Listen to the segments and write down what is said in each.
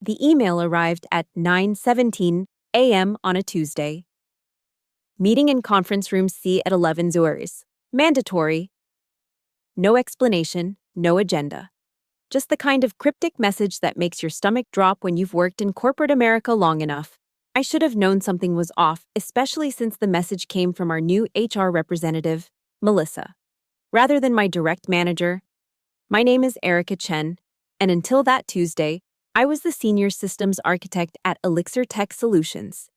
The email arrived at 9:17 a.m. on a Tuesday. Meeting in conference room C at 11 Zurs. Mandatory. No explanation, no agenda. Just the kind of cryptic message that makes your stomach drop when you've worked in corporate America long enough. I should have known something was off, especially since the message came from our new HR representative, Melissa, rather than my direct manager. My name is Erica Chen, and until that Tuesday, I was the senior systems architect at Elixir Tech Solutions,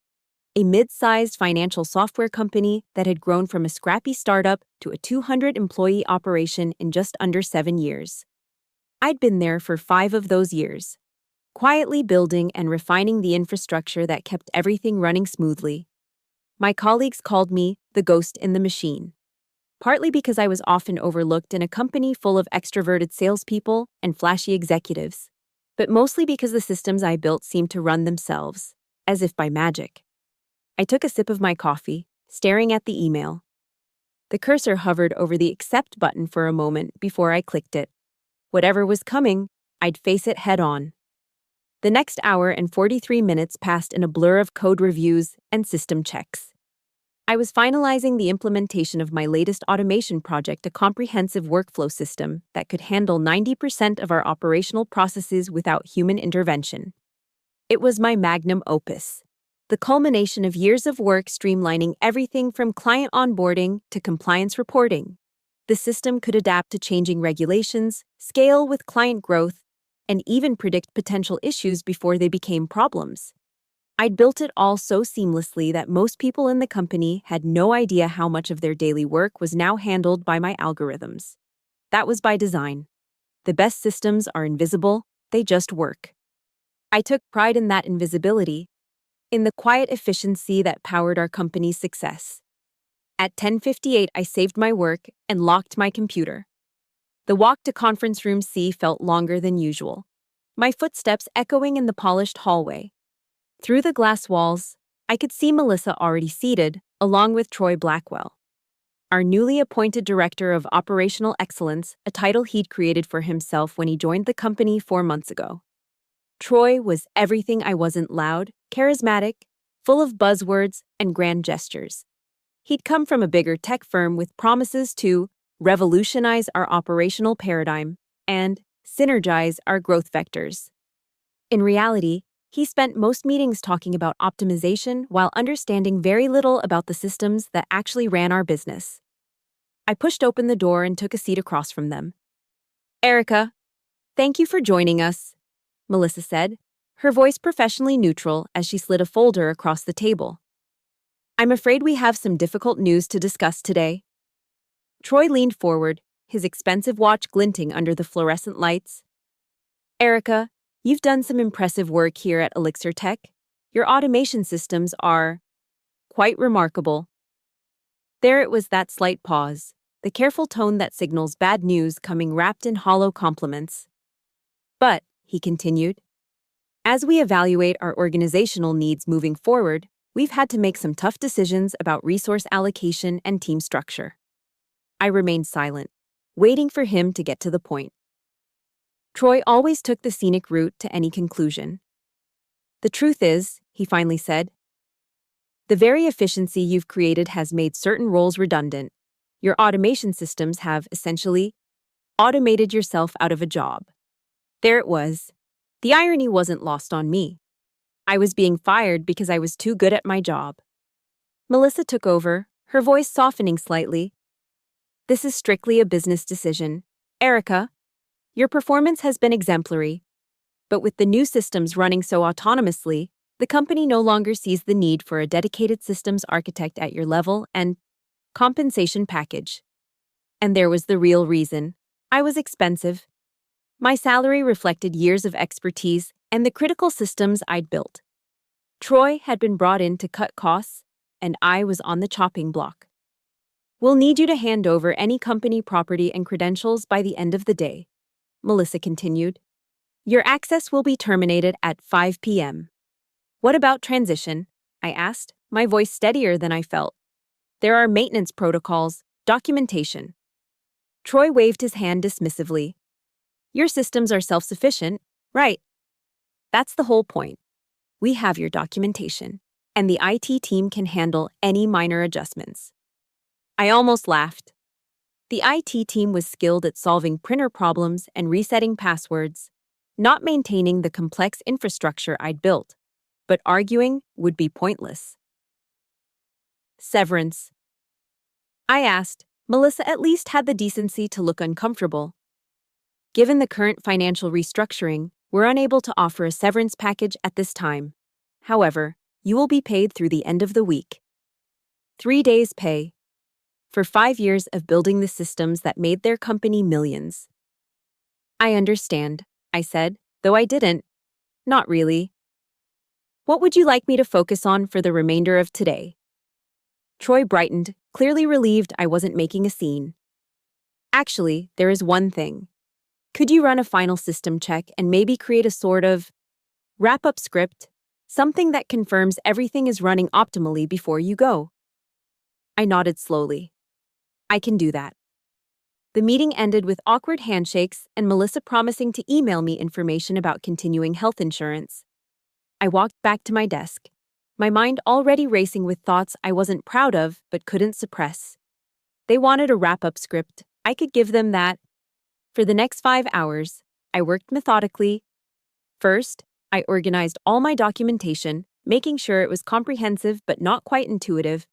a mid-sized financial software company that had grown from a scrappy startup to a 200-employee operation in just under 7 years. I'd been there for 5 of those years, quietly building and refining the infrastructure that kept everything running smoothly. My colleagues called me the ghost in the machine, partly because I was often overlooked in a company full of extroverted salespeople and flashy executives, but mostly because the systems I built seemed to run themselves, as if by magic. I took a sip of my coffee, staring at the email. The cursor hovered over the accept button for a moment before I clicked it. Whatever was coming, I'd face it head-on. The next hour and 43 minutes passed in a blur of code reviews and system checks. I was finalizing the implementation of my latest automation project, a comprehensive workflow system that could handle 90% of our operational processes without human intervention. It was my magnum opus, the culmination of years of work streamlining everything from client onboarding to compliance reporting. The system could adapt to changing regulations, scale with client growth, and even predict potential issues before they became problems. I'd built it all so seamlessly that most people in the company had no idea how much of their daily work was now handled by my algorithms. That was by design. The best systems are invisible, they just work. I took pride in that invisibility, in the quiet efficiency that powered our company's success. At 10:58, I saved my work and locked my computer. The walk to conference room C felt longer than usual, my footsteps echoing in the polished hallway. Through the glass walls, I could see Melissa already seated, along with Troy Blackwell, our newly appointed Director of Operational Excellence, a title he'd created for himself when he joined the company 4 months ago. Troy was everything I wasn't: loud, charismatic, full of buzzwords and grand gestures. He'd come from a bigger tech firm with promises to revolutionize our operational paradigm and synergize our growth vectors. In reality, he spent most meetings talking about optimization while understanding very little about the systems that actually ran our business. I pushed open the door and took a seat across from them. "Erica, thank you for joining us," Melissa said, her voice professionally neutral as she slid a folder across the table. "I'm afraid we have some difficult news to discuss today." Troy leaned forward, his expensive watch glinting under the fluorescent lights. "Erica, you've done some impressive work here at Elixir Tech. Your automation systems are quite remarkable." There it was, that slight pause, the careful tone that signals bad news coming wrapped in hollow compliments. "But," he continued, "as we evaluate our organizational needs moving forward, we've had to make some tough decisions about resource allocation and team structure." I remained silent, waiting for him to get to the point. Troy always took the scenic route to any conclusion. "The truth is," he finally said, "the very efficiency you've created has made certain roles redundant. Your automation systems have, essentially, automated yourself out of a job." There it was. The irony wasn't lost on me. I was being fired because I was too good at my job. Melissa took over, her voice softening slightly. "This is strictly a business decision. Erica, your performance has been exemplary, but with the new systems running so autonomously, the company no longer sees the need for a dedicated systems architect at your level and compensation package." And there was the real reason. I was expensive. My salary reflected years of expertise and the critical systems I'd built. Troy had been brought in to cut costs, and I was on the chopping block. "We'll need you to hand over any company property and credentials by the end of the day," Melissa continued. "Your access will be terminated at 5 p.m. "What about transition?" I asked, my voice steadier than I felt. "There are maintenance protocols, documentation." Troy waved his hand dismissively. "Your systems are self-sufficient, right?" That's the whole point. We have your documentation, and the IT team can handle any minor adjustments. I almost laughed. The IT team was skilled at solving printer problems and resetting passwords, not maintaining the complex infrastructure I'd built, but arguing would be pointless. Severance. I asked. Melissa at least had the decency to look uncomfortable. Given the current financial restructuring, we're unable to offer a severance package at this time. However, you will be paid through the end of the week. 3 days' pay. For 5 years of building the systems that made their company millions. I understand, I said, though I didn't. Not really. What would you like me to focus on for the remainder of today? Troy brightened, clearly relieved I wasn't making a scene. Actually, there is one thing. Could you run a final system check and maybe create a sort of wrap-up script, something that confirms everything is running optimally before you go? I nodded slowly. I can do that. The meeting ended with awkward handshakes and Melissa promising to email me information about continuing health insurance. I walked back to my desk, my mind already racing with thoughts I wasn't proud of but couldn't suppress. They wanted a wrap-up script. I could give them that. For the next 5 hours, I worked methodically. First, I organized all my documentation, making sure it was comprehensive but not quite intuitive.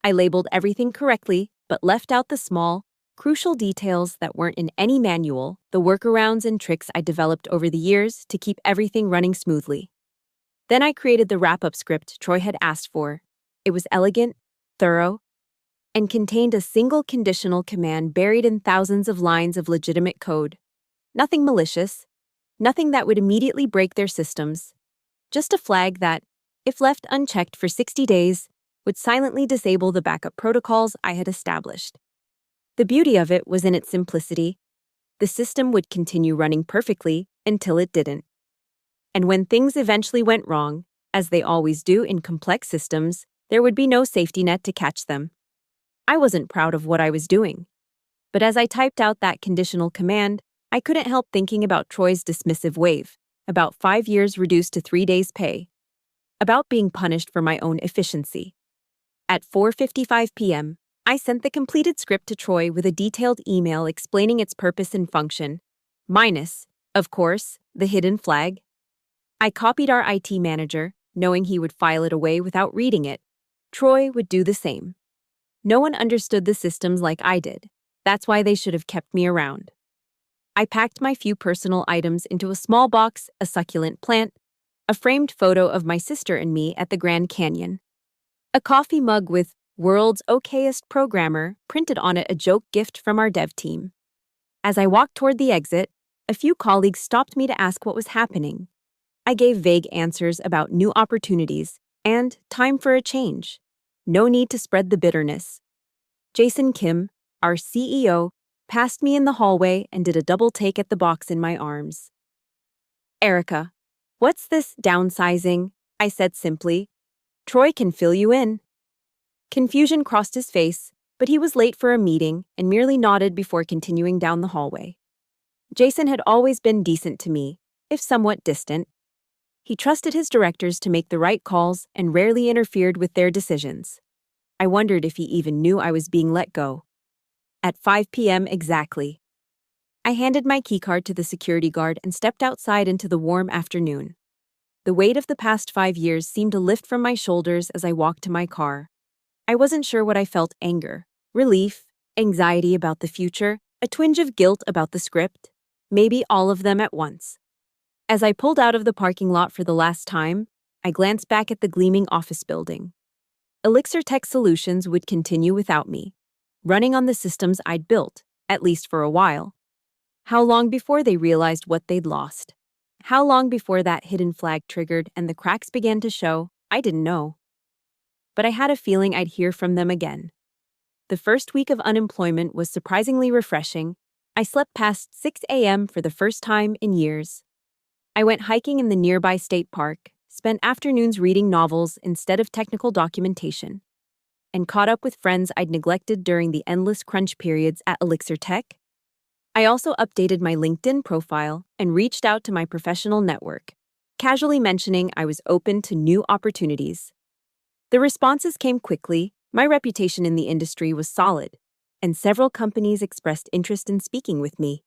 I labeled everything correctly, but left out the small, crucial details that weren't in any manual, the workarounds and tricks I developed over the years to keep everything running smoothly. Then I created the wrap-up script Troy had asked for. It was elegant, thorough, and contained a single conditional command buried in thousands of lines of legitimate code. Nothing malicious, nothing that would immediately break their systems. Just a flag that, if left unchecked for 60 days, would silently disable the backup protocols I had established. The beauty of it was in its simplicity. The system would continue running perfectly until it didn't. And when things eventually went wrong, as they always do in complex systems, there would be no safety net to catch them. I wasn't proud of what I was doing. But as I typed out that conditional command, I couldn't help thinking about Troy's dismissive wave, about 5 years reduced to 3 days' pay, about being punished for my own efficiency. At 4:55 p.m., I sent the completed script to Troy with a detailed email explaining its purpose and function, minus, of course, the hidden flag. I copied our IT manager, knowing he would file it away without reading it. Troy would do the same. No one understood the systems like I did. That's why they should have kept me around. I packed my few personal items into a small box, a succulent plant, a framed photo of my sister and me at the Grand Canyon, a coffee mug with "World's Okayest Programmer" printed on it, a joke gift from our dev team. As I walked toward the exit, a few colleagues stopped me to ask what was happening. I gave vague answers about new opportunities and time for a change. No need to spread the bitterness. Jason Kim, our CEO, passed me in the hallway and did a double take at the box in my arms. "Erica, what's this downsizing?" I said simply. "Troy can fill you in." Confusion crossed his face, but he was late for a meeting and merely nodded before continuing down the hallway. Jason had always been decent to me, if somewhat distant. He trusted his directors to make the right calls and rarely interfered with their decisions. I wondered if he even knew I was being let go. At 5 p.m. exactly, I handed my keycard to the security guard and stepped outside into the warm afternoon. The weight of the past 5 years seemed to lift from my shoulders as I walked to my car. I wasn't sure what I felt: anger, relief, anxiety about the future, a twinge of guilt about the script, maybe all of them at once. As I pulled out of the parking lot for the last time, I glanced back at the gleaming office building. Elixir Tech Solutions would continue without me, running on the systems I'd built, at least for a while. How long before they realized what they'd lost? How long before that hidden flag triggered and the cracks began to show? I didn't know. But I had a feeling I'd hear from them again. The first week of unemployment was surprisingly refreshing. I slept past 6 a.m. for the first time in years. I went hiking in the nearby state park, spent afternoons reading novels instead of technical documentation, and caught up with friends I'd neglected during the endless crunch periods at Elixir Tech. I also updated my LinkedIn profile and reached out to my professional network, casually mentioning I was open to new opportunities. The responses came quickly, my reputation in the industry was solid, and several companies expressed interest in speaking with me.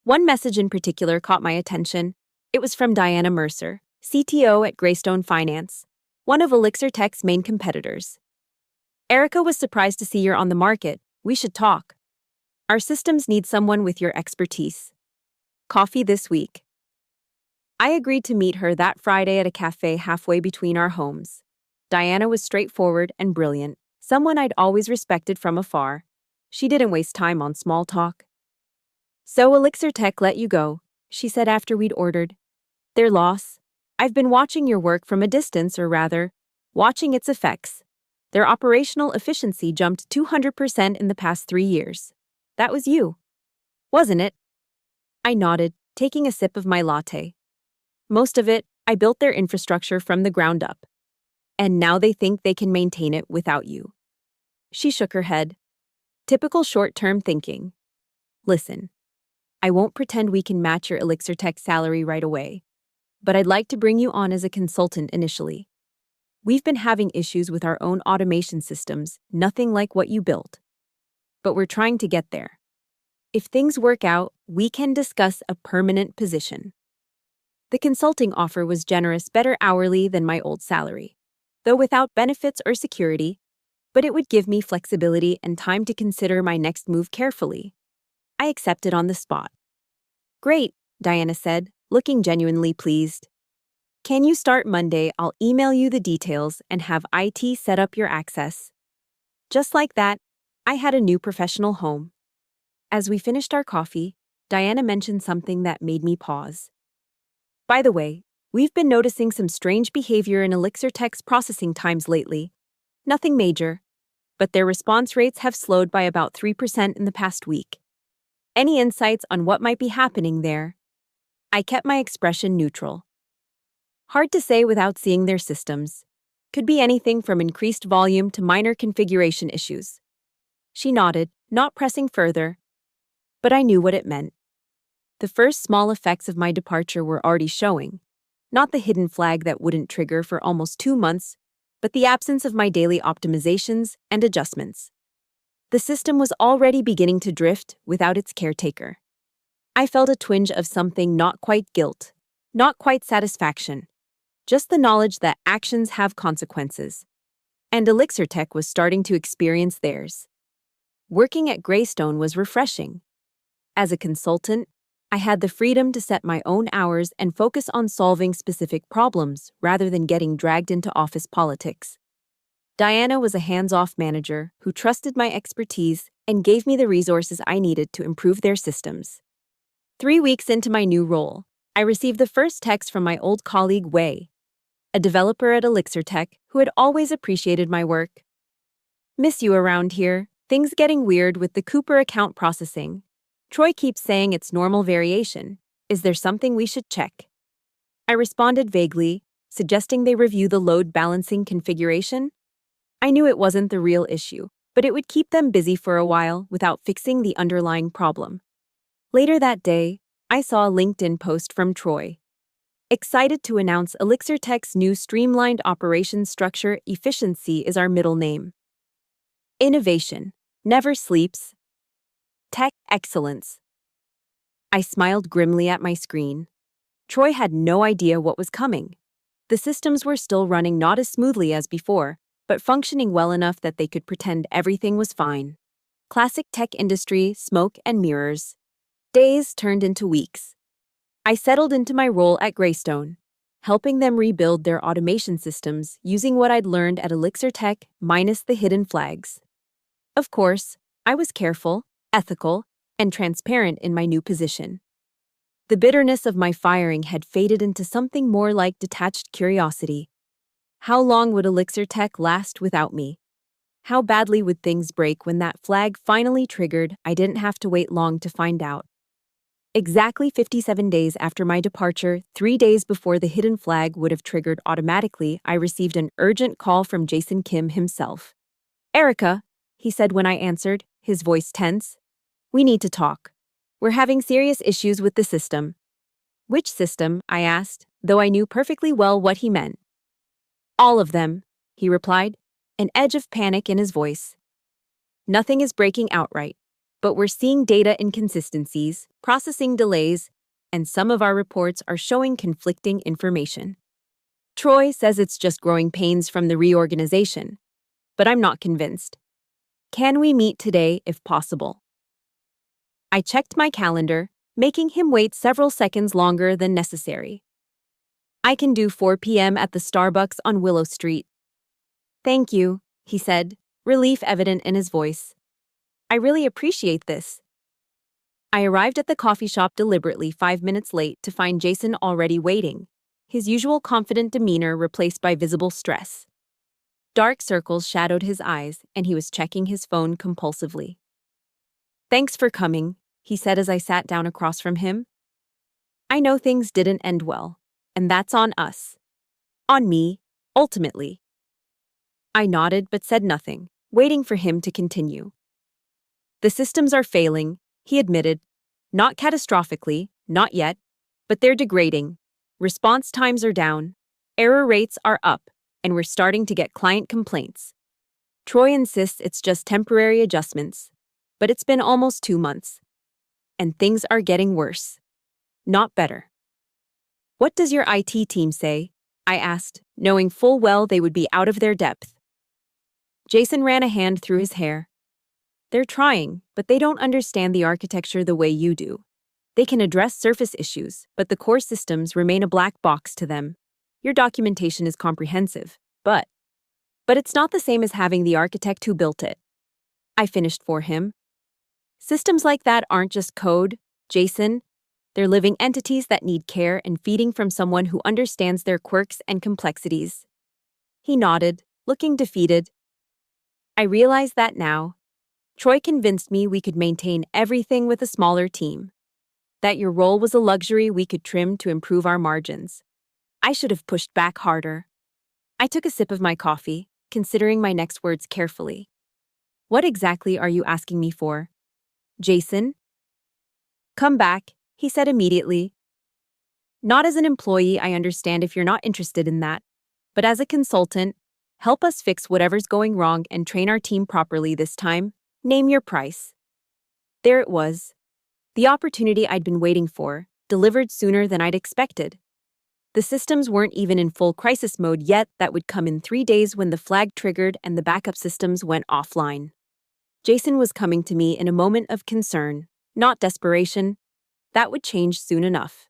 One message in particular caught my attention. It was from Diana Mercer, CTO at Greystone Finance, one of Elixir Tech's main competitors. Erica was surprised to see you're on the market. We should talk. Our systems need someone with your expertise. Coffee this week. I agreed to meet her that Friday at a cafe halfway between our homes. Diana was straightforward and brilliant, someone I'd always respected from afar. She didn't waste time on small talk. "So Elixir Tech let you go," she said after we'd ordered. "Their loss. I've been watching your work from a distance, or rather, watching its effects. Their operational efficiency jumped 200% in the past 3 years. That was you, wasn't it?" I nodded, taking a sip of my latte. "Most of it, I built their infrastructure from the ground up. And now they think they can maintain it without you." She shook her head. "Typical short-term thinking. Listen, I won't pretend we can match your Elixir Tech salary right away, but I'd like to bring you on as a consultant initially. We've been having issues with our own automation systems, nothing like what you built. But we're trying to get there. If things work out, we can discuss a permanent position." The consulting offer was generous, better hourly than my old salary, though without benefits or security, but it would give me flexibility and time to consider my next move carefully. I accepted on the spot. "Great," Diana said, looking genuinely pleased. "Can you start Monday? I'll email you the details and have IT set up your access." Just like that, I had a new professional home. As we finished our coffee, Diana mentioned something that made me pause. "By the way, we've been noticing some strange behavior in Elixir Tech's processing times lately. Nothing major, but their response rates have slowed by about 3% in the past week. Any insights on what might be happening there?" I kept my expression neutral. "Hard to say without seeing their systems. Could be anything from increased volume to minor configuration issues." She nodded, not pressing further, but I knew what it meant. The first small effects of my departure were already showing, not the hidden flag that wouldn't trigger for almost 2 months, but the absence of my daily optimizations and adjustments. The system was already beginning to drift without its caretaker. I felt a twinge of something, not quite guilt, not quite satisfaction, just the knowledge that actions have consequences. And Elixir Tech was starting to experience theirs. Working at Greystone was refreshing. As a consultant, I had the freedom to set my own hours and focus on solving specific problems rather than getting dragged into office politics. Diana was a hands-off manager who trusted my expertise and gave me the resources I needed to improve their systems. 3 weeks into my new role, I received the first text from my old colleague Wei, a developer at Elixir Tech who had always appreciated my work. "Miss you around here. Things getting weird with the Cooper account processing. Troy keeps saying it's normal variation. Is there something we should check?" I responded vaguely, suggesting they review the load balancing configuration. I knew it wasn't the real issue, but it would keep them busy for a while without fixing the underlying problem. Later that day, I saw a LinkedIn post from Troy. "Excited to announce Elixir Tech's new streamlined operations structure. Efficiency is our middle name. Innovation never sleeps. Tech excellence." I smiled grimly at my screen. Troy had no idea what was coming. The systems were still running not as smoothly as before, but functioning well enough that they could pretend everything was fine. Classic tech industry, smoke and mirrors. Days turned into weeks. I settled into my role at Greystone, helping them rebuild their automation systems using what I'd learned at Elixir Tech minus the hidden flags. Of course, I was careful, ethical, and transparent in my new position. The bitterness of my firing had faded into something more like detached curiosity. How long would Elixir Tech last without me? How badly would things break when that flag finally triggered? I didn't have to wait long to find out. Exactly 57 days after my departure, 3 days before the hidden flag would have triggered automatically, I received an urgent call from Jason Kim himself. "Erica," he said when I answered, his voice tense. "We need to talk. We're having serious issues with the system." Which system? I asked, though I knew perfectly well what he meant. All of them, he replied, an edge of panic in his voice. Nothing is breaking outright, but we're seeing data inconsistencies, processing delays, and some of our reports are showing conflicting information. Troy says it's just growing pains from the reorganization, but I'm not convinced. Can we meet today if possible? I checked my calendar, making him wait several seconds longer than necessary. I can do 4 p.m. at the Starbucks on Willow Street. Thank you, he said, relief evident in his voice. I really appreciate this. I arrived at the coffee shop deliberately 5 minutes late to find Jason already waiting, his usual confident demeanor replaced by visible stress. Dark circles shadowed his eyes, and he was checking his phone compulsively. Thanks for coming, he said as I sat down across from him. I know things didn't end well, and that's on us. On me, ultimately. I nodded but said nothing, waiting for him to continue. The systems are failing, he admitted. Not catastrophically, not yet, but they're degrading. Response times are down, error rates are up, and we're starting to get client complaints. Troy insists it's just temporary adjustments, but it's been almost 2 months. And things are getting worse. Not better. What does your IT team say? I asked, knowing full well they would be out of their depth. Jason ran a hand through his hair. They're trying, but they don't understand the architecture the way you do. They can address surface issues, but the core systems remain a black box to them. Your documentation is comprehensive, but it's not the same as having the architect who built it. I finished for him. Systems like that aren't just code, Jason. They're living entities that need care and feeding from someone who understands their quirks and complexities. He nodded, looking defeated. I realize that now. Troy convinced me we could maintain everything with a smaller team. That your role was a luxury we could trim to improve our margins. I should have pushed back harder. I took a sip of my coffee, considering my next words carefully. What exactly are you asking me for? Jason? Come back, he said immediately. Not as an employee, I understand if you're not interested in that, but as a consultant, help us fix whatever's going wrong and train our team properly this time. Name your price. There it was. The opportunity I'd been waiting for, delivered sooner than I'd expected. The systems weren't even in full crisis mode yet. That would come in 3 days when the flag triggered and the backup systems went offline. Jason was coming to me in a moment of concern, not desperation. That would change soon enough.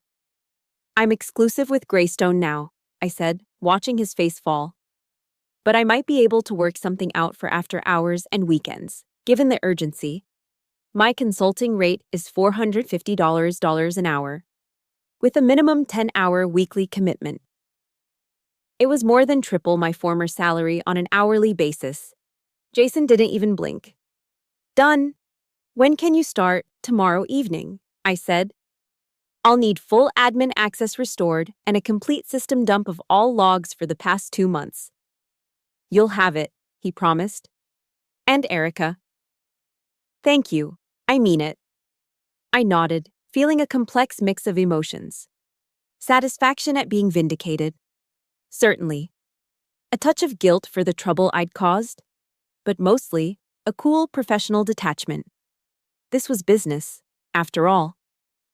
I'm exclusive with Greystone now, I said, watching his face fall. But I might be able to work something out for after hours and weekends, given the urgency. My consulting rate is $450 an hour, with a minimum 10-hour weekly commitment. It was more than triple my former salary on an hourly basis. Jason didn't even blink. Done. When can you start? Tomorrow evening, I said. I'll need full admin access restored and a complete system dump of all logs for the past 2 months. You'll have it, he promised. And Erica. Thank you. I mean it. I nodded, feeling a complex mix of emotions. Satisfaction at being vindicated. Certainly. A touch of guilt for the trouble I'd caused. But mostly, a cool professional detachment. This was business, after all.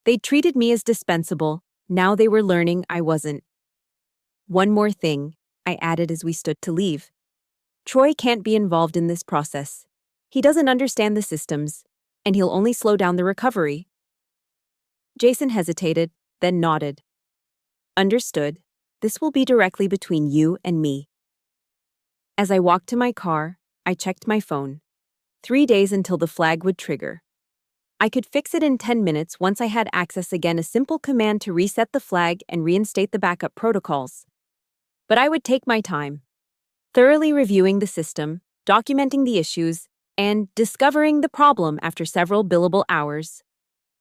They'd treated me as dispensable, now they were learning I wasn't. One more thing, I added as we stood to leave. Troy can't be involved in this process. He doesn't understand the systems, and he'll only slow down the recovery. Jason hesitated, then nodded. Understood. This will be directly between you and me. As I walked to my car, I checked my phone. 3 days until the flag would trigger. I could fix it in 10 minutes once I had access again, a simple command to reset the flag and reinstate the backup protocols. But I would take my time, thoroughly reviewing the system, documenting the issues, and discovering the problem after several billable hours.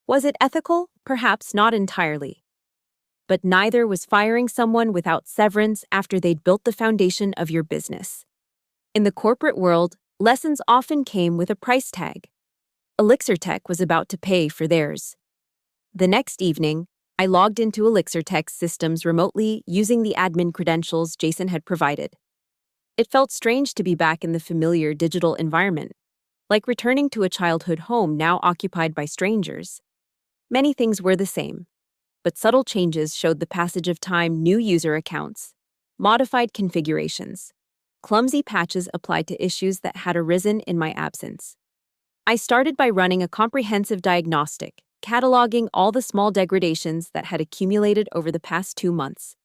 Was it ethical? Perhaps not entirely. But neither was firing someone without severance after they'd built the foundation of your business. In the corporate world, lessons often came with a price tag. Elixir Tech was about to pay for theirs. The next evening, I logged into Elixir Tech's systems remotely using the admin credentials Jason had provided. It felt strange to be back in the familiar digital environment, like returning to a childhood home now occupied by strangers. Many things were the same, but subtle changes showed the passage of time: new user accounts, modified configurations, clumsy patches applied to issues that had arisen in my absence. I started by running a comprehensive diagnostic, cataloging all the small degradations that had accumulated over the past 2 months.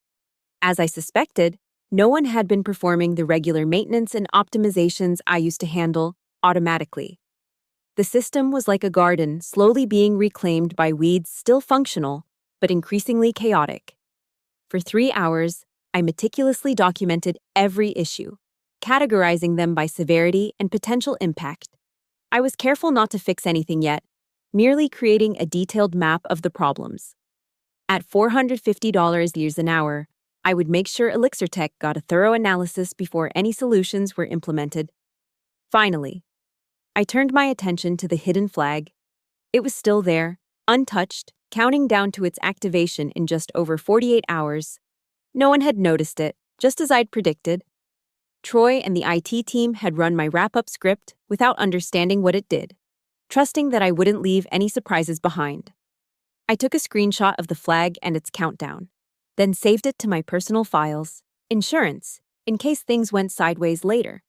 As I suspected, no one had been performing the regular maintenance and optimizations I used to handle automatically. The system was like a garden slowly being reclaimed by weeds still functional, but increasingly chaotic. For 3 hours, I meticulously documented every issue, categorizing them by severity and potential impact. I was careful not to fix anything yet, merely creating a detailed map of the problems. At $450 an hour, I would make sure Elixir Tech got a thorough analysis before any solutions were implemented. Finally, I turned my attention to the hidden flag. It was still there, untouched, counting down to its activation in just over 48 hours. No one had noticed it, just as I'd predicted. Troy and the IT team had run my wrap-up script without understanding what it did, trusting that I wouldn't leave any surprises behind. I took a screenshot of the flag and its countdown, then saved it to my personal files, insurance, in case things went sideways later.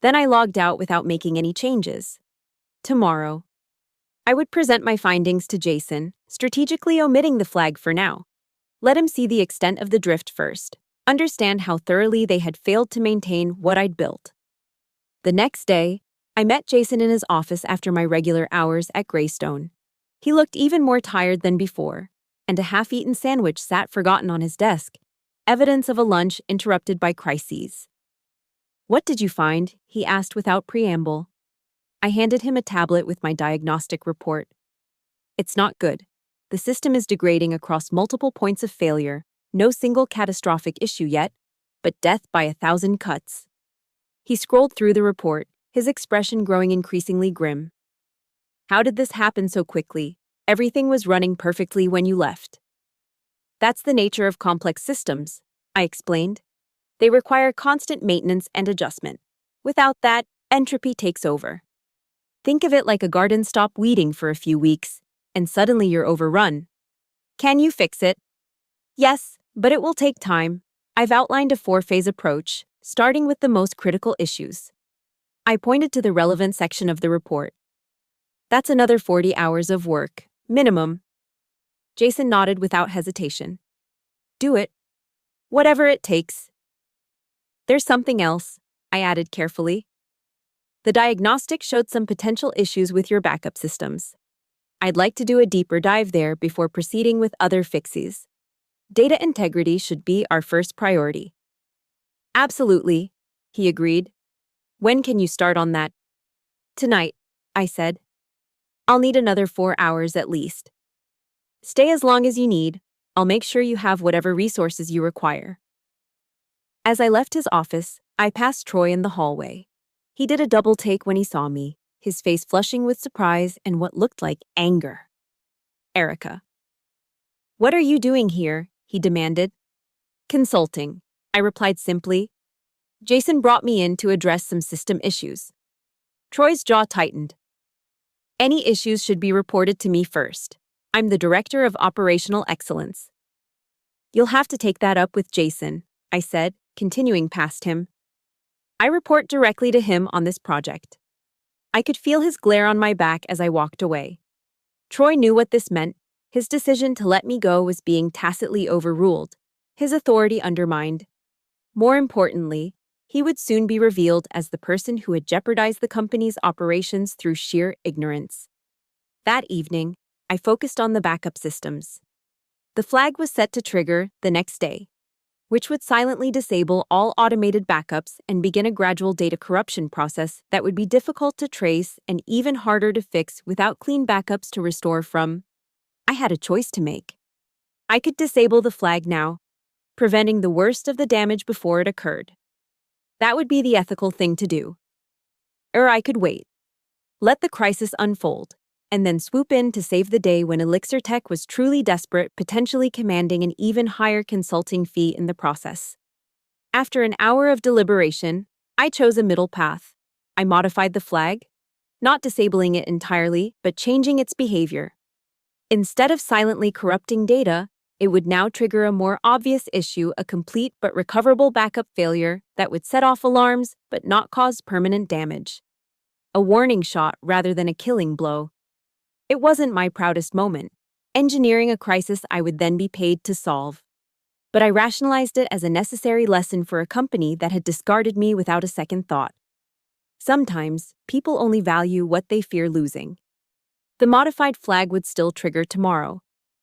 Then I logged out without making any changes. Tomorrow, I would present my findings to Jason, strategically omitting the flag for now. Let him see the extent of the drift first, understand how thoroughly they had failed to maintain what I'd built. The next day, I met Jason in his office after my regular hours at Greystone. He looked even more tired than before, and a half-eaten sandwich sat forgotten on his desk, evidence of a lunch interrupted by crises. "What did you find?" he asked without preamble. I handed him a tablet with my diagnostic report. "It's not good. The system is degrading across multiple points of failure, no single catastrophic issue yet, but death by 1,000 cuts." He scrolled through the report, his expression growing increasingly grim. "How did this happen so quickly? Everything was running perfectly when you left." "That's the nature of complex systems," I explained. "They require constant maintenance and adjustment. Without that, entropy takes over. Think of it like a garden stop weeding for a few weeks, and suddenly you're overrun. Can you fix it?" "Yes, but it will take time. I've outlined a 4-phase approach, starting with the most critical issues." I pointed to the relevant section of the report. "That's another 40 hours of work, minimum." Jason nodded without hesitation. "Do it. Whatever it takes." "There's something else," I added carefully. "The diagnostic showed some potential issues with your backup systems. I'd like to do a deeper dive there before proceeding with other fixes. Data integrity should be our first priority." "Absolutely," he agreed. "When can you start on that?" "Tonight," I said. "I'll need another 4 hours at least." "Stay as long as you need. I'll make sure you have whatever resources you require." As I left his office, I passed Troy in the hallway. He did a double take when he saw me, his face flushing with surprise and what looked like anger. "Erica." "What are you doing here?" he demanded. "Consulting," I replied simply. "Jason brought me in to address some system issues." Troy's jaw tightened. "Any issues should be reported to me first. I'm the Director of Operational Excellence." "You'll have to take that up with Jason," I said, continuing past him. "I report directly to him on this project." I could feel his glare on my back as I walked away. Troy knew what this meant. His decision to let me go was being tacitly overruled, his authority undermined. More importantly, he would soon be revealed as the person who had jeopardized the company's operations through sheer ignorance. That evening, I focused on the backup systems. The flag was set to trigger the next day, which would silently disable all automated backups and begin a gradual data corruption process that would be difficult to trace and even harder to fix without clean backups to restore from. I had a choice to make. I could disable the flag now, preventing the worst of the damage before it occurred. That would be the ethical thing to do. Or I could wait, let the crisis unfold, and then swoop in to save the day when Elixir Tech was truly desperate, potentially commanding an even higher consulting fee in the process. After an hour of deliberation, I chose a middle path. I modified the flag, not disabling it entirely, but changing its behavior. Instead of silently corrupting data, it would now trigger a more obvious issue, a complete but recoverable backup failure that would set off alarms but not cause permanent damage. A warning shot rather than a killing blow. It wasn't my proudest moment, engineering a crisis I would then be paid to solve. But I rationalized it as a necessary lesson for a company that had discarded me without a second thought. Sometimes, people only value what they fear losing. The modified flag would still trigger tomorrow,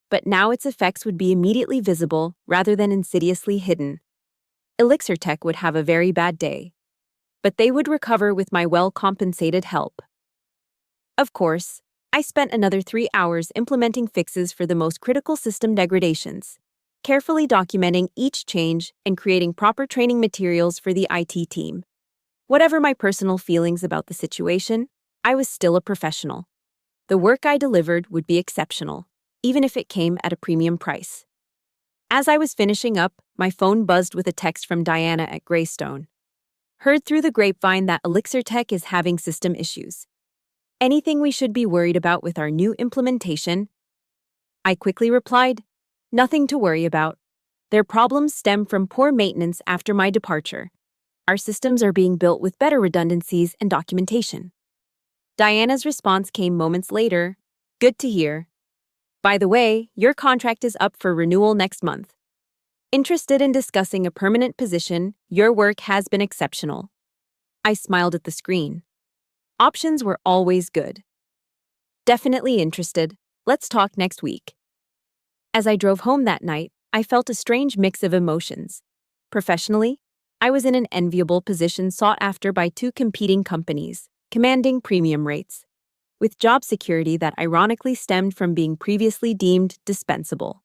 but now its effects would be immediately visible rather than insidiously hidden. Elixir Tech would have a very bad day, but they would recover with my well-compensated help. Of course, I spent another 3 hours implementing fixes for the most critical system degradations, carefully documenting each change and creating proper training materials for the IT team. Whatever my personal feelings about the situation, I was still a professional. The work I delivered would be exceptional, even if it came at a premium price. As I was finishing up, my phone buzzed with a text from Diana at Greystone. Heard through the grapevine that Elixir Tech is having system issues. Anything we should be worried about with our new implementation? I quickly replied, nothing to worry about. Their problems stem from poor maintenance after my departure. Our systems are being built with better redundancies and documentation. Diana's response came moments later. Good to hear. By the way, your contract is up for renewal next month. Interested in discussing a permanent position, your work has been exceptional. I smiled at the screen. Options were always good. Definitely interested. Let's talk next week. As I drove home that night, I felt a strange mix of emotions. Professionally, I was in an enviable position sought after by 2 competing companies, commanding premium rates, with job security that ironically stemmed from being previously deemed dispensable.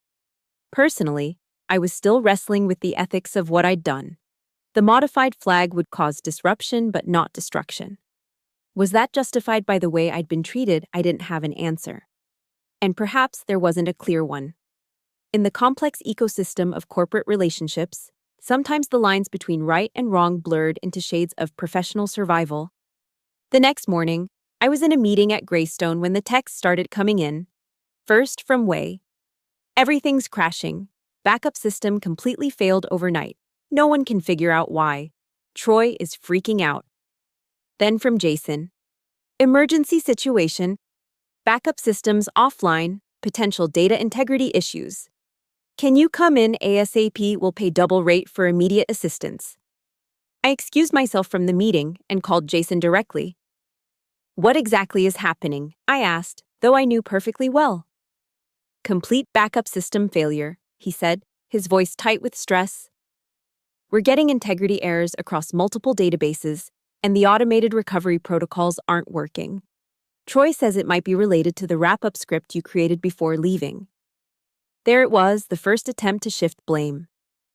Personally, I was still wrestling with the ethics of what I'd done. The modified flag would cause disruption but not destruction. Was that justified by the way I'd been treated? I didn't have an answer. And perhaps there wasn't a clear one. In the complex ecosystem of corporate relationships, sometimes the lines between right and wrong blurred into shades of professional survival. The next morning, I was in a meeting at Greystone when the texts started coming in. First from Wei. Everything's crashing. Backup system completely failed overnight. No one can figure out why. Troy is freaking out. Then from Jason. Emergency situation. Backup systems offline. Potential data integrity issues. Can you come in ASAP? We'll pay double rate for immediate assistance. I excused myself from the meeting and called Jason directly. What exactly is happening? I asked, though I knew perfectly well. Complete backup system failure, he said, his voice tight with stress. We're getting integrity errors across multiple databases, and the automated recovery protocols aren't working. Troy says it might be related to the wrap-up script you created before leaving. There it was, the first attempt to shift blame.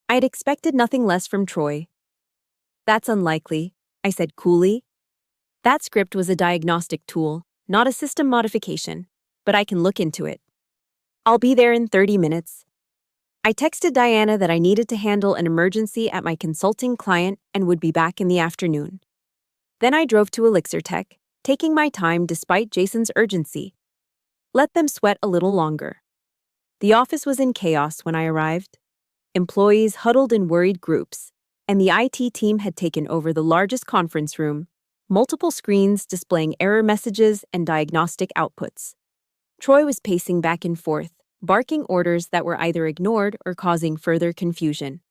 I had expected nothing less from Troy. That's unlikely, I said coolly. That script was a diagnostic tool, not a system modification, but I can look into it. I'll be there in 30 minutes. I texted Diana that I needed to handle an emergency at my consulting client and would be back in the afternoon. Then I drove to Elixir Tech, taking my time despite Jason's urgency. Let them sweat a little longer. The office was in chaos when I arrived. Employees huddled in worried groups, and the IT team had taken over the largest conference room, multiple screens displaying error messages and diagnostic outputs. Troy was pacing back and forth, barking orders that were either ignored or causing further confusion.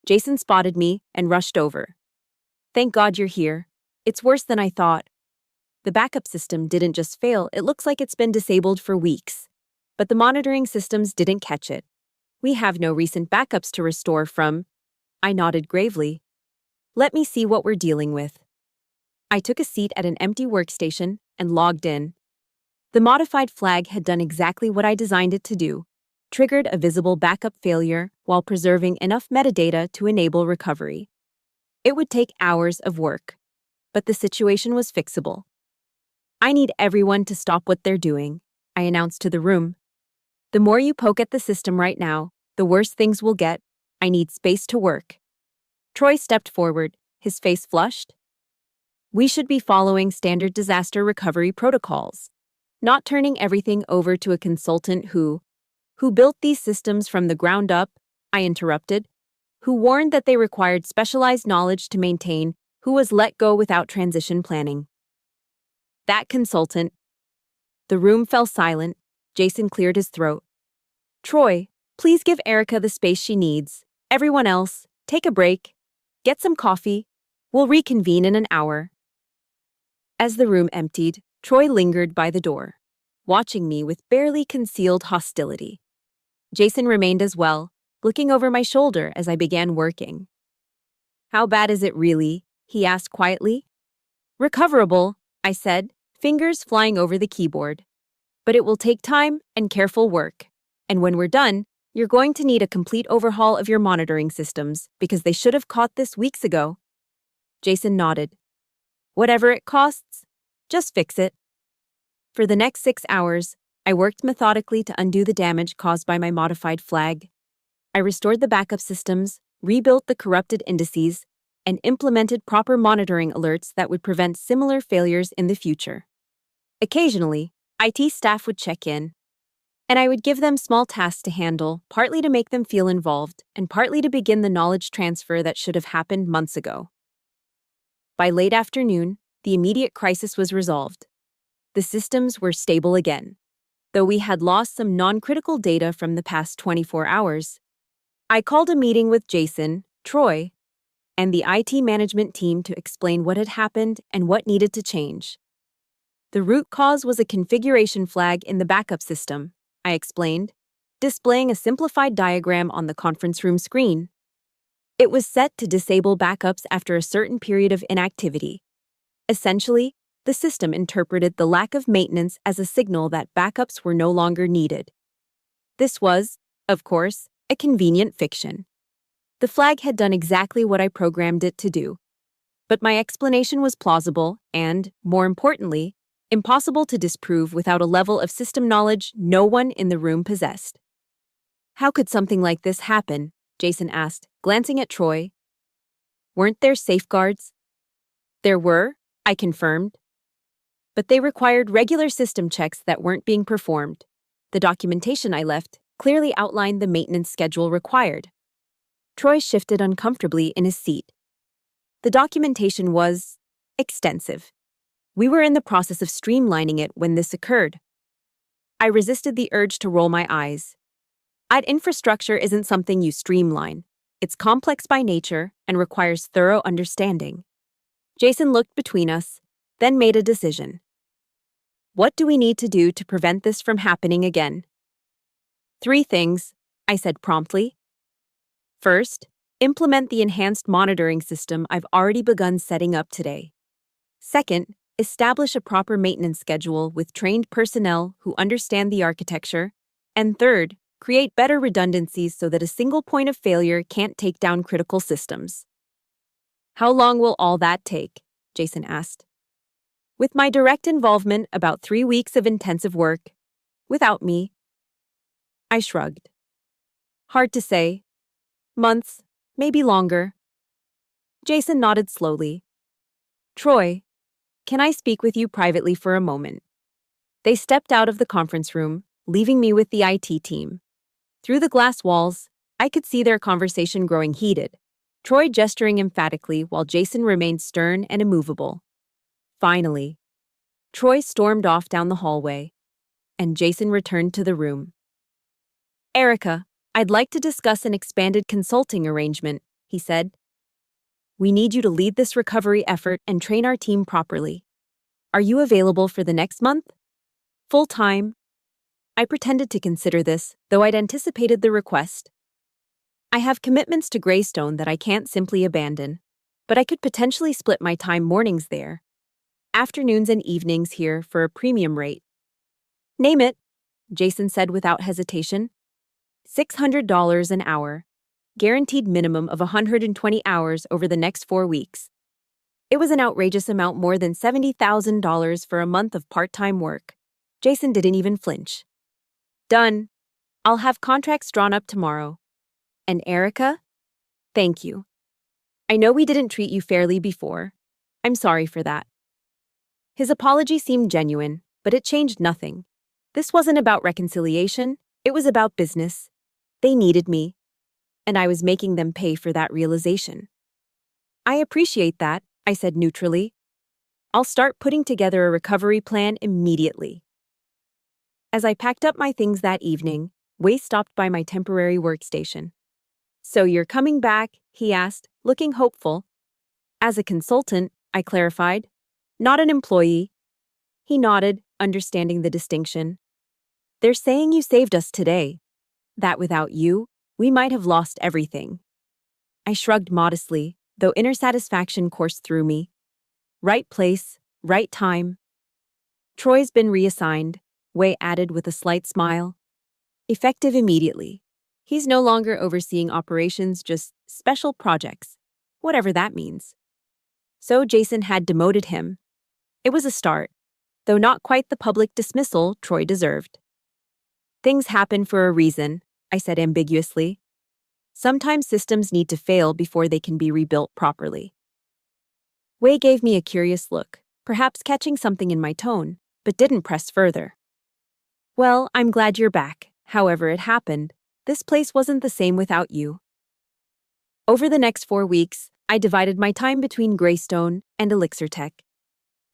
Jason spotted me and rushed over. Thank God you're here. It's worse than I thought. The backup system didn't just fail, it looks like it's been disabled for weeks. But the monitoring systems didn't catch it. We have no recent backups to restore from. I nodded gravely. Let me see what we're dealing with. I took a seat at an empty workstation and logged in. The modified flag had done exactly what I designed it to do, triggered a visible backup failure while preserving enough metadata to enable recovery. It would take hours of work, but the situation was fixable. I need everyone to stop what they're doing, I announced to the room. The more you poke at the system right now, the worse things will get. I need space to work. Troy stepped forward, his face flushed. We should be following standard disaster recovery protocols, not turning everything over to a consultant who built these systems from the ground up, I interrupted, who warned that they required specialized knowledge to maintain, who was let go without transition planning. That consultant. The room fell silent. Jason cleared his throat. Troy, please give Erica the space she needs. Everyone else, take a break. Get some coffee. We'll reconvene in an hour. As the room emptied, Troy lingered by the door, watching me with barely concealed hostility. Jason remained as well, looking over my shoulder as I began working. How bad is it really? He asked quietly. Recoverable, I said, fingers flying over the keyboard. But it will take time and careful work. And when we're done, you're going to need a complete overhaul of your monitoring systems because they should have caught this weeks ago. Jason nodded. Whatever it costs, just fix it. For the next 6 hours, I worked methodically to undo the damage caused by my modified flag. I restored the backup systems, rebuilt the corrupted indices, and implemented proper monitoring alerts that would prevent similar failures in the future. Occasionally, IT staff would check in, and I would give them small tasks to handle, partly to make them feel involved, and partly to begin the knowledge transfer that should have happened months ago. By late afternoon, the immediate crisis was resolved. The systems were stable again. Though we had lost some non-critical data from the past 24 hours, I called a meeting with Jason, Troy, and the IT management team to explain what had happened and what needed to change. The root cause was a configuration flag in the backup system, I explained, displaying a simplified diagram on the conference room screen. It was set to disable backups after a certain period of inactivity. Essentially, the system interpreted the lack of maintenance as a signal that backups were no longer needed. This was, of course, a convenient fiction. The flag had done exactly what I programmed it to do. But my explanation was plausible and, more importantly, impossible to disprove without a level of system knowledge no one in the room possessed. How could something like this happen? Jason asked, glancing at Troy. Weren't there safeguards? There were, I confirmed. But they required regular system checks that weren't being performed. The documentation I left clearly outlined the maintenance schedule required. Troy shifted uncomfortably in his seat. The documentation was extensive. We were in the process of streamlining it when this occurred. I resisted the urge to roll my eyes. IT infrastructure isn't something you streamline. It's complex by nature and requires thorough understanding. Jason looked between us, then made a decision. What do we need to do to prevent this from happening again? 3 things, I said promptly. First, implement the enhanced monitoring system I've already begun setting up today. Second, establish a proper maintenance schedule with trained personnel who understand the architecture. And third, create better redundancies so that a single point of failure can't take down critical systems. How long will all that take? Jason asked. With my direct involvement, about 3 weeks of intensive work. Without me. I shrugged. Hard to say. Months, maybe longer. Jason nodded slowly. Troy, can I speak with you privately for a moment? They stepped out of the conference room, leaving me with the IT team. Through the glass walls, I could see their conversation growing heated, Troy gesturing emphatically while Jason remained stern and immovable. Finally, Troy stormed off down the hallway, and Jason returned to the room. Erica, I'd like to discuss an expanded consulting arrangement, he said. We need you to lead this recovery effort and train our team properly. Are you available for the next month? Full-time? I pretended to consider this, though I'd anticipated the request. I have commitments to Greystone that I can't simply abandon, but I could potentially split my time mornings there. Afternoons and evenings here for a premium rate. Name it, Jason said without hesitation. $600 an hour. Guaranteed minimum of 120 hours over the next 4 weeks. It was an outrageous amount, more than $70,000 for a month of part-time work. Jason didn't even flinch. Done. I'll have contracts drawn up tomorrow. And Erica? Thank you. I know we didn't treat you fairly before. I'm sorry for that. His apology seemed genuine, but it changed nothing. This wasn't about reconciliation, it was about business. They needed me, and I was making them pay for that realization. I appreciate that, I said neutrally. I'll start putting together a recovery plan immediately. As I packed up my things that evening, Wei stopped by my temporary workstation. So you're coming back? He asked, looking hopeful. As a consultant, I clarified. Not an employee. He nodded, understanding the distinction. They're saying you saved us today. That without you, we might have lost everything. I shrugged modestly, though inner satisfaction coursed through me. Right place, right time. Troy's been reassigned, Wei added with a slight smile. Effective immediately. He's no longer overseeing operations, just special projects, whatever that means. So Jason had demoted him. It was a start, though not quite the public dismissal Troy deserved. Things happen for a reason, I said ambiguously. Sometimes systems need to fail before they can be rebuilt properly. Wei gave me a curious look, perhaps catching something in my tone, but didn't press further. Well, I'm glad you're back. However it happened, this place wasn't the same without you. Over the next 4 weeks, I divided my time between Greystone and Elixir Tech.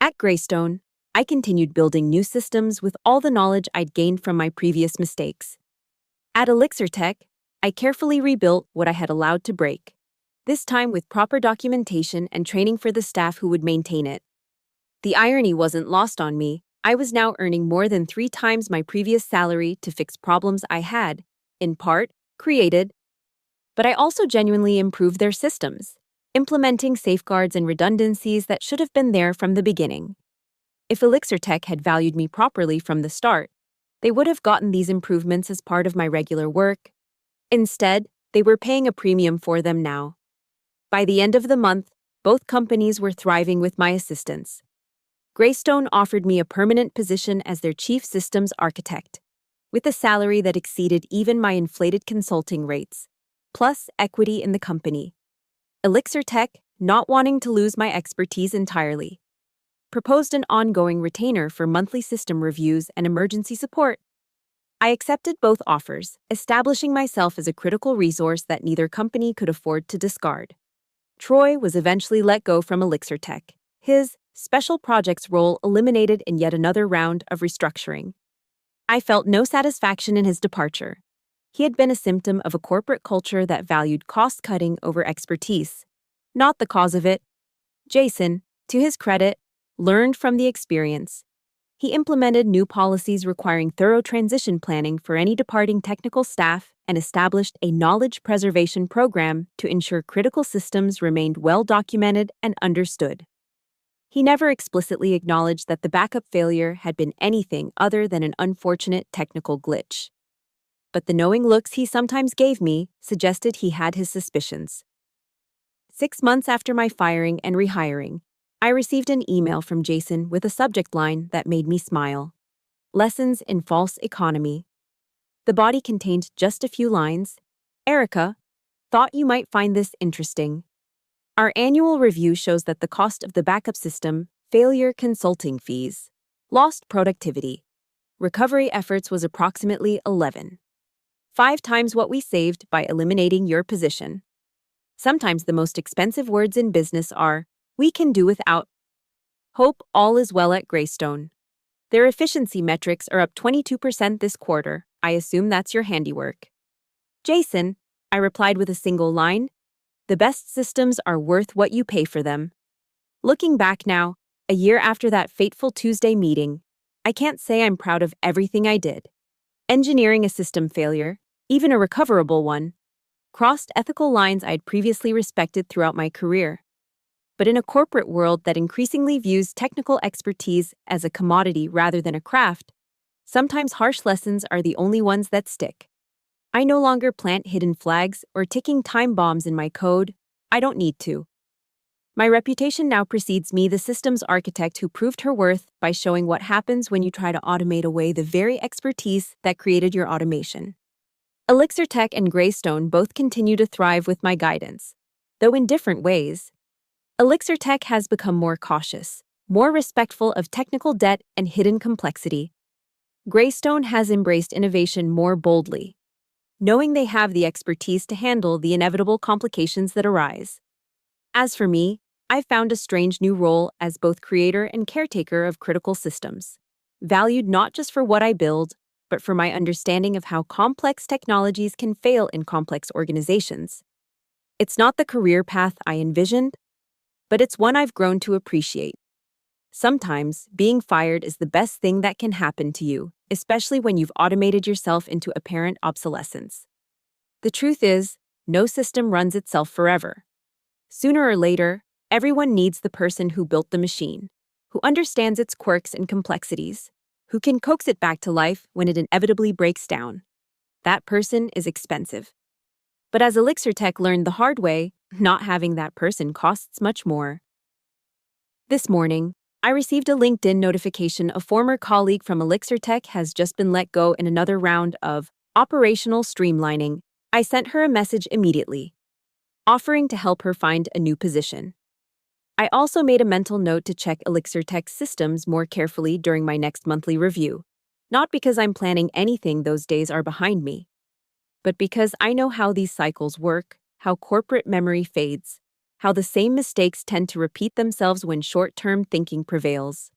At Greystone, I continued building new systems with all the knowledge I'd gained from my previous mistakes. At Elixir Tech, I carefully rebuilt what I had allowed to break, this time with proper documentation and training for the staff who would maintain it. The irony wasn't lost on me. I was now earning more than 3 times my previous salary to fix problems I had, in part, created. But I also genuinely improved their systems, implementing safeguards and redundancies that should have been there from the beginning. If Elixir Tech had valued me properly from the start, they would have gotten these improvements as part of my regular work. Instead, they were paying a premium for them now. By the end of the month, both companies were thriving with my assistance. Greystone offered me a permanent position as their chief systems architect, with a salary that exceeded even my inflated consulting rates, plus equity in the company. Elixir Tech, not wanting to lose my expertise entirely, proposed an ongoing retainer for monthly system reviews and emergency support. I accepted both offers, establishing myself as a critical resource that neither company could afford to discard. Troy was eventually let go from Elixir Tech, his special projects role eliminated in yet another round of restructuring. I felt no satisfaction in his departure. He had been a symptom of a corporate culture that valued cost-cutting over expertise, not the cause of it. Jason, to his credit, learned from the experience. He implemented new policies requiring thorough transition planning for any departing technical staff and established a knowledge preservation program to ensure critical systems remained well documented and understood. He never explicitly acknowledged that the backup failure had been anything other than an unfortunate technical glitch. But the knowing looks he sometimes gave me suggested he had his suspicions. 6 months after my firing and rehiring, I received an email from Jason with a subject line that made me smile. Lessons in False Economy. The body contained just a few lines. Erica, thought you might find this interesting. Our annual review shows that the cost of the backup system, failure consulting fees, lost productivity. Recovery efforts was approximately 5 times what we saved by eliminating your position. Sometimes the most expensive words in business are, we can do without. Hope all is well at Greystone. Their efficiency metrics are up 22% this quarter. I assume that's your handiwork. Jason, I replied with a single line, the best systems are worth what you pay for them. Looking back now, a year after that fateful Tuesday meeting, I can't say I'm proud of everything I did. Engineering a system failure, even a recoverable one, crossed ethical lines I'd previously respected throughout my career. But in a corporate world that increasingly views technical expertise as a commodity rather than a craft, sometimes harsh lessons are the only ones that stick. I no longer plant hidden flags or ticking time bombs in my code. I don't need to. My reputation now precedes me, the systems architect who proved her worth by showing what happens when you try to automate away the very expertise that created your automation. Elixir Tech and Greystone both continue to thrive with my guidance, though in different ways. Elixir Tech has become more cautious, more respectful of technical debt and hidden complexity. Greystone has embraced innovation more boldly, knowing they have the expertise to handle the inevitable complications that arise. As for me, I've found a strange new role as both creator and caretaker of critical systems, valued not just for what I build, but for my understanding of how complex technologies can fail in complex organizations. It's not the career path I envisioned, but it's one I've grown to appreciate. Sometimes, being fired is the best thing that can happen to you, especially when you've automated yourself into apparent obsolescence. The truth is, no system runs itself forever. Sooner or later, everyone needs the person who built the machine, who understands its quirks and complexities, who can coax it back to life when it inevitably breaks down. That person is expensive. But as Elixir Tech learned the hard way, not having that person costs much more. This morning, I received a LinkedIn notification a former colleague from Elixir Tech has just been let go in another round of operational streamlining. I sent her a message immediately, offering to help her find a new position. I also made a mental note to check Elixir Tech's systems more carefully during my next monthly review, not because I'm planning anything, those days are behind me, but because I know how these cycles work, how corporate memory fades, how the same mistakes tend to repeat themselves when short-term thinking prevails.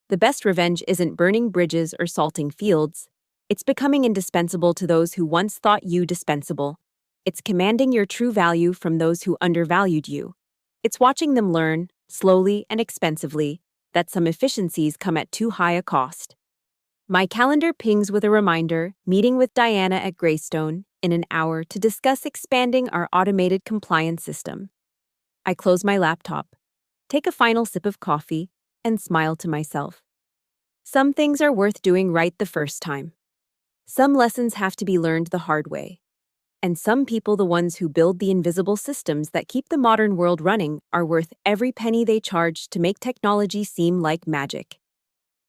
The best revenge isn't burning bridges or salting fields. It's becoming indispensable to those who once thought you dispensable. It's commanding your true value from those who undervalued you. It's watching them learn, slowly and expensively, that some efficiencies come at too high a cost. My calendar pings with a reminder, meeting with Diana at Greystone in an hour to discuss expanding our automated compliance system. I close my laptop, take a final sip of coffee, and smile to myself. Some things are worth doing right the first time. Some lessons have to be learned the hard way. And some people, the ones who build the invisible systems that keep the modern world running, are worth every penny they charge to make technology seem like magic.